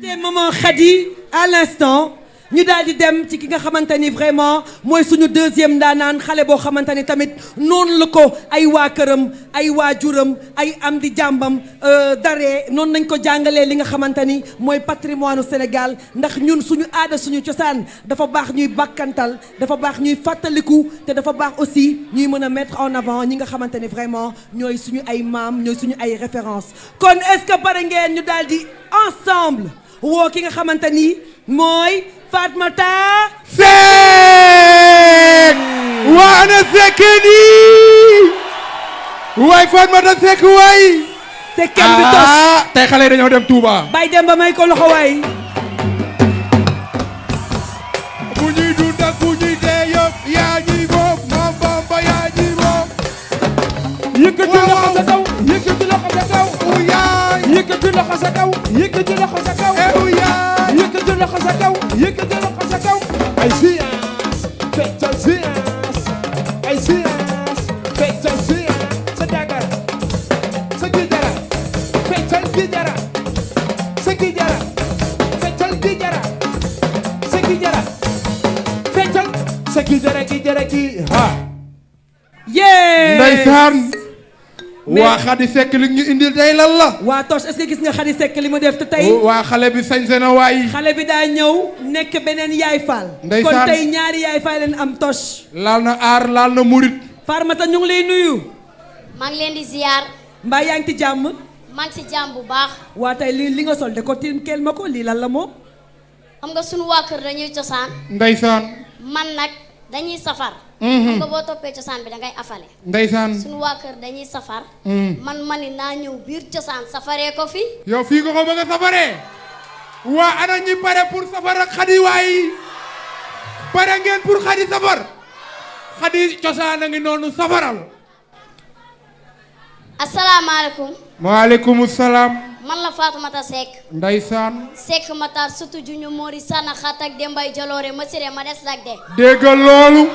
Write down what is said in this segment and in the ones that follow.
C'était maman Khady à l'instant ñu daal di dem ci ki nga xamante ni vraiment mooy suñu deuxième ndaanaan xale boo xamante ni tamit noonu la ko ay waa këram ay waajuram ay am di jàmbam daree noonu nañ ko jàngalee li nga xamante ni mooy patrimoine u Sénégal ndax ñun suñu aada suñu cosaan dafa baax ñuy bàkkantal dafa baax ñuy fàttaliku te dafa baax aussi ñuy mën a mettre en avant ñi nga xamante ni vraiment ñooy suñu ay maam ñooy suñu ay références kon est-ce que pare ngeen ñu daal di ensemble woo ki nga xamante ni mooy Fatmata Seck waa ana Seck nii waay Fatmata Seck waay Seck kenn du tos tey xale yi dañoo dem Touba bay dem ba may ko loxo waay bu ñuy dund ak bu ñuy dee yëpp yaa ñuy moom moom Bamba yaa ñuy moom yëkkati loxo sa kaw yëkkati loxo sa kaw u yaay yëkkati loxo sa kaw yëkkati loxo sa kaw u yaay yëkkati loxo sa kaw yëkkati loxo sa kaw ay science feccal science ay science feccal science sa dangar sa gijara feccal gijara sa gijara feccal gijara sa gijara feccal sa gijara gijara gi ha yee ndeysaan waa Khady Seck li ñu indil tey lan la waa Toch est-ce que gis nga Khady Seck li mu def te tey waa xale bi sañse na waay xale bi daa ñëw nekk beneen yaay faal Ndeysaan. kon tey ñaari yaay faal leen am Toch laal na aar laal na murit Farmata ñu ngi lay nuyu maa ngi leen di ziar mbaa yaa ngi ci jàmm maa ngi ci jàmm bu baax waa tey li nga sol de ko tim kel ma ko lii lan la moom xam nga sunu waa kër dañuy cosaan ndeysaan man nag dañuy safar xam nga boo toppee cosaan bi da ngay afale ndeysaan sunu waa kër dañuy safar man mani naa ñëw biir cosaan safaree ko fi yow fii nga ko bëgg a safaree waa ana ñi pare pour safar ak Khady waay pare ngeen pour Khady safar Khady cosaan a ngi noonu safaral asalaamaaleykum maaleykum salaam man la Fatoumata Seck ndeysaan Seck Matar surtout juñu Mori Sana xat ak Dembay Jaloore ma siré ma des lag de déggal loolu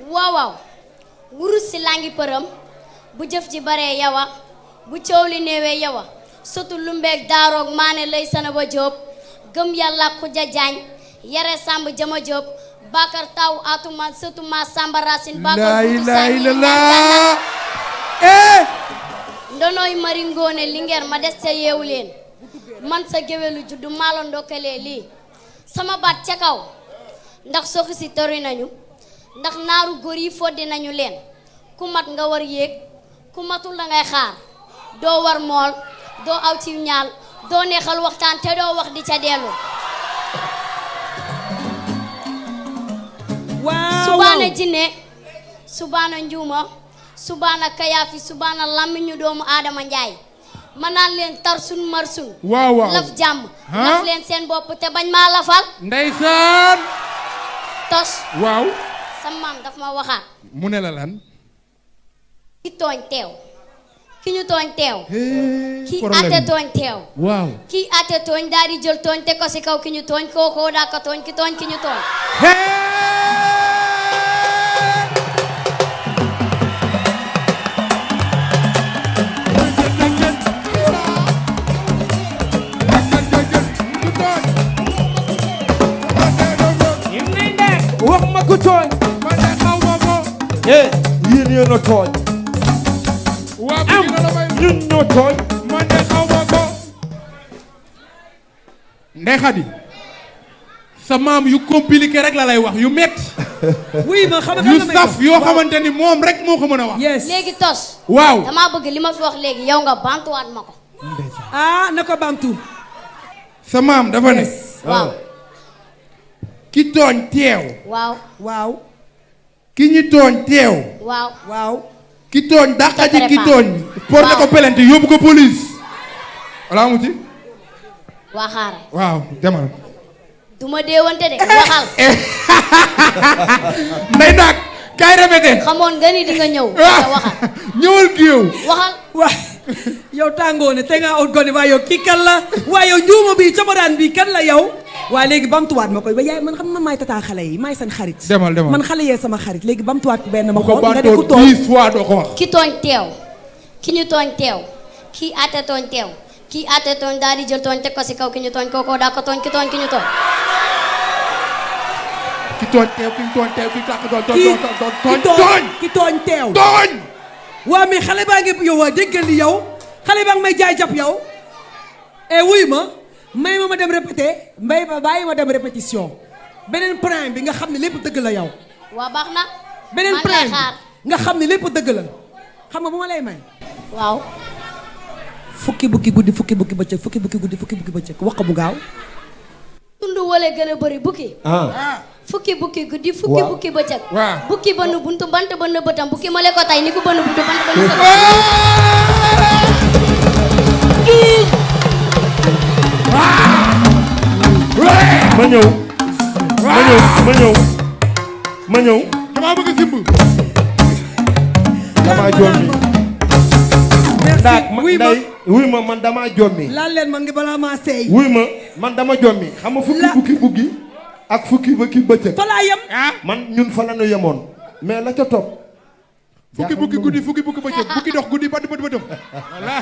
waaw waaw wurus si langi përëm bu jëf ji baree yawa bu coow li néewee yawa surtout lumbeeg daaroog maane lay sana ba jóob gëm yàlla ku jajaañ yare sàmb jama jóob bakar taw atuma surtout ma samba racine laa bakar ilaaha illallaah ndonooy mari ngoone lingeer ma des ca yeewu leen man sa géwélu juddu maalo ndokkalee lii sama baat ca kaw ndax soxi si tori nañu ndax naaru góor yi foddi nañu leen ku mat nga war yéeg ku matul la ngay xaar doo war mool doo aw ci ñaal doo neexal waxtaan te doo wax di ca dellu waaw subaana jinne subaana njuuma subaana kayaafi subaana làmmiñu doomu aadama njaay ma naan leen tar sun mar sun waaw waaw laf jàmm laf leen seen bopp te bañ maa lafal ndeysaan tos waaw sa maam daf ma waxaat mu ne la lan ki tooñ teew ki ñu tooñ teew ki problème ate tooñ teew waaw ki ate tooñ daal di jël tooñ te ko si kaw ki ñu tooñ kookoo daa ko tooñ ki tooñ ki ñu tooñ wax ma ku tooñ man de xaw ma ko yéen yéen a tooñ waa am bi la may ñun ñoo tooñ man de xaw ma ko Ndey Khady sa maam yu compliqué rek la lay wax yu metti oui ma xam yu saf yoo xamante ni moom rek moo ko mën a wax yes léegi tos waaw damaa bëgg li ma fi wax léegi yow nga bantuwaat ma ko ah na ko bamtu sa maam dafa ne waaw ki tooñ teew waaw waaw ki ñi tooñ teew waaw waaw ki tooñ dàqaji ki Prépare. tooñ porté ko Waaw. plainte yóbbu ko police wala mu ci waa xaaral waaw demal duma deewante de waxal nday daag kaay répété xamoon nga ni di nga ñëw te waxal ñëwal géew waxal waa yow tàngoo ne te nga ut gone waaye yow kii kan la waaye yow njuuma bi coboraan bi kan la yow waaye léegi bamtuwaat ma koy ba yaay man xam man maay tataa xale yi maay seen xarit demal demal man xale yee sama xarit léegi bamtuwaat benn ma bu ko xool nga ne ku bantoo toog 10 fois doo ko wax ki tooñ teew ki ñu tooñ teew ki àtte tooñ teew kii àtte tooñ daal di jël tooñ teg ko si kaw ki ñu tooñ kookoo daa ko tooñ ki tooñ ki ñu tooñ. ki tooñ teew ki tooñ teew ki tàq doon ki tooñ teew. tooñ. waa mais xale baa ngi yow waa déggal li yow xale baa ngi may jaay jàpp yow. et wuy ma may ma dem répété mbay ba bàyyi ma dem répétition beneen prime bi nga xam ne lépp dëgg la yow. waa baax na. beneen maa ngi lay prime xaar. nga xam ne lépp dëgg la xam nga bu ma lay may. waaw. fukki bukki guddi fukki bukki bëccëg fukki bukki guddi fukki bukki bëccëg wax ko bu gaaw. tund wala gën a bëri bukki. fukki bukki guddi fukki Waaw. bukki bëccëg. Waaw. bukki bënn buntu bant bënn bëtam bukki ma le ko tay ni ko bënn buntu bant bënn sa. ma ñëw damaa bëgg simb. damaa jommi ndax wuy ma nday wuy ma man damaa jommi laal leen man ngi balaa maa seey. wuy ma man dama jommi xam nga fukki La- bukki buggi ak fukki bukki bëccëg fa laa yem. man ñun fa la ñu yemoon mais la ca topp fukki bukki guddi fukki bukki bëccëg bukki dox guddi bant bët bëtam. voilà.